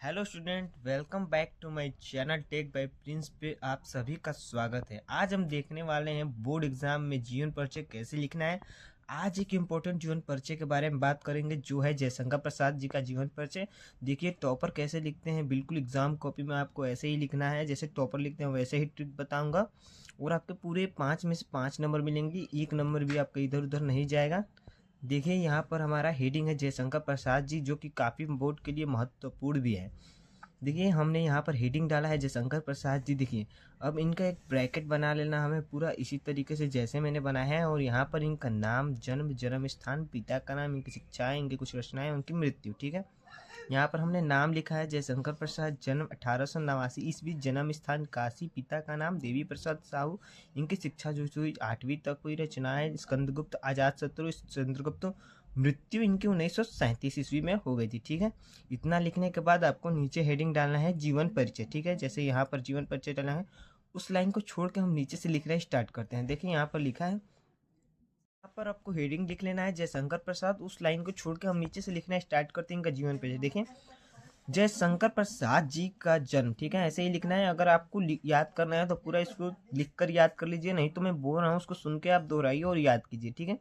Hello student, welcome back to my channel tech by Prince पे आप सभी का स्वागत है। आज हम देखने वाले हैं बोर्ड एग्जाम में जीवन परिचय कैसे लिखना है। आज एक इम्पोर्टेंट जीवन परिचय के बारे में बात करेंगे जो है जयशंकर प्रसाद जी का जीवन परिचय। देखिए टॉपर कैसे लिखते हैं, बिल्कुल एग्जाम कॉपी में आपको ऐसे ही लिखना है, जैसे टॉपर लिखते हैं वैसे ही ट्रिक बताऊंगा। और आपके पूरे 5 में से 5 नंबर मिलेंगे, एक नंबर भी आपका इधर उधर नहीं जाएगा। देखिए यहाँ पर हमारा हेडिंग है जयशंकर प्रसाद जी, जो कि काफ़ी बोर्ड के लिए महत्वपूर्ण भी है। देखिए हमने यहाँ पर हेडिंग डाला है जयशंकर प्रसाद जी। देखिए अब इनका एक ब्रैकेट बना लेना हमें पूरा इसी तरीके से जैसे मैंने बनाया है, और यहाँ पर इनका नाम, जन्म स्थान, पिता का नाम, इनकी शिक्षाएं, इनकी कुछ रचनाएं, उनकी मृत्यु। ठीक है, यहाँ पर हमने नाम लिखा है जयशंकर प्रसाद, जन्म 1889 ईस्वी, जन्म स्थान काशी, पिता का नाम देवी प्रसाद साहू, इनकी शिक्षा जो हुई 8वीं तक हुई, रचनाएं स्कंदगुप्त, अजात शत्रु, चंद्रगुप्त, मृत्यु इनकी 1937 ईस्वी में हो गई थी। ठीक है, इतना लिखने के बाद आपको नीचे हेडिंग डालना है जीवन परिचय। ठीक है, जैसे यहाँ पर जीवन परिचय डालना है, उस लाइन को छोड़ के हम नीचे से लिखना स्टार्ट करते हैं। देखिए यहाँ पर लिखा है, यहाँ पर आपको हेडिंग लिख लेना है जयशंकर प्रसाद, उस लाइन को छोड़ के हम नीचे से लिखना स्टार्ट करते हैं इनका जीवन परिचय। देखिए जयशंकर प्रसाद जी का जन्म, ठीक है, ऐसे ही लिखना है। अगर आपको याद करना है तो पूरा इसको लिखकर याद कर लीजिए, नहीं तो मैं बोल रहा हूँ उसको सुन के आप दोहराइए और याद कीजिए। ठीक है,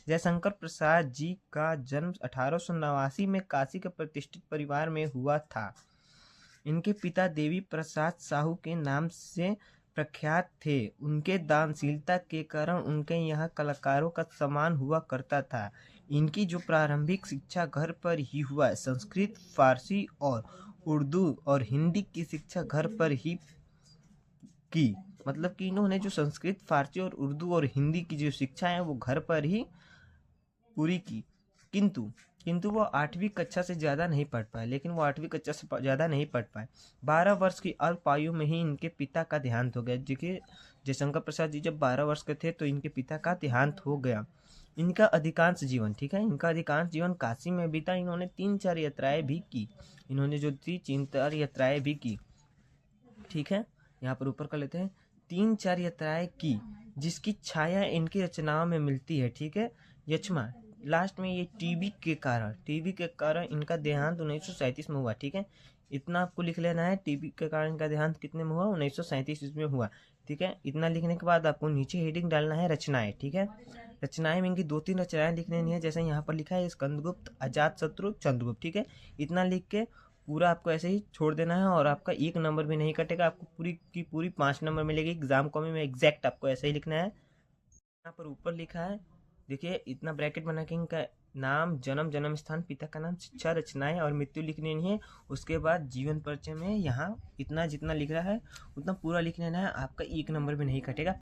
जयशंकर प्रसाद जी का जन्म 1889 में काशी के प्रतिष्ठित परिवार में हुआ था। इनके पिता देवी प्रसाद साहू के नाम से प्रख्यात थे। उनके दानशीलता के कारण उनके यहाँ कलाकारों का सम्मान हुआ करता था। इनकी जो प्रारंभिक शिक्षा घर पर ही हुआ। संस्कृत, फारसी और उर्दू और हिंदी की शिक्षा घर पर ही की। मतलब कि इन्होंने जो संस्कृत, फारसी और उर्दू और हिंदी की जो शिक्षा है वो घर पर ही पूरी की। किंतु किंतु वो 8वीं कक्षा से ज़्यादा नहीं पढ़ पाए। लेकिन वो 8वीं कक्षा से ज़्यादा नहीं पढ़ पाए। 12 वर्ष की अल्प आयु में ही इनके पिता का देहांत हो गया। देखिए जयशंकर प्रसाद जी जब 12 वर्ष के थे तो इनके पिता का देहांत हो गया। इनका अधिकांश जीवन, ठीक है, इनका अधिकांश जीवन काशी में बीता। इन्होंने 3-4 यात्राएं भी की। इन्होंने जो थी 3-4 यात्राएं भी की। ठीक है, यहाँ पर ऊपर कर लेते हैं, 3-4 यात्राएं की जिसकी छाया इनकी रचनाओं में मिलती है। ठीक है, यक्षमा लास्ट में ये टीबी के कारण इनका देहांत 1937 में हुआ। ठीक है, इतना आपको लिख लेना है, टीबी के कारण इनका देहांत कितने में हुआ, 1937 में हुआ। ठीक है, इतना लिखने के बाद आपको नीचे हेडिंग डालना है रचनाएं। ठीक है, रचनाएं में इनकी 2-3 रचनाएं लिख लेनी है, जैसे यहाँ पर लिखा है स्कंदगुप्त, अजात शत्रु, चंद्रगुप्त। ठीक है, इतना लिख के पूरा आपको ऐसे ही छोड़ देना है और आपका एक नंबर भी नहीं कटेगा। आपको पूरी की पूरी 5 नंबर मिलेगी एग्जाम कॉपी में। एग्जैक्ट आपको ऐसे ही लिखना है। यहाँ पर ऊपर लिखा है, देखिए इतना ब्रैकेट बना के इनका नाम, जन्म स्थान, पिता का नाम, शिक्षा, रचनाएं और मृत्यु लिख लेनी है। उसके बाद जीवन परिचय में यहाँ इतना जितना लिख रहा है उतना पूरा लिख लेना है। आपका एक नंबर भी नहीं कटेगा।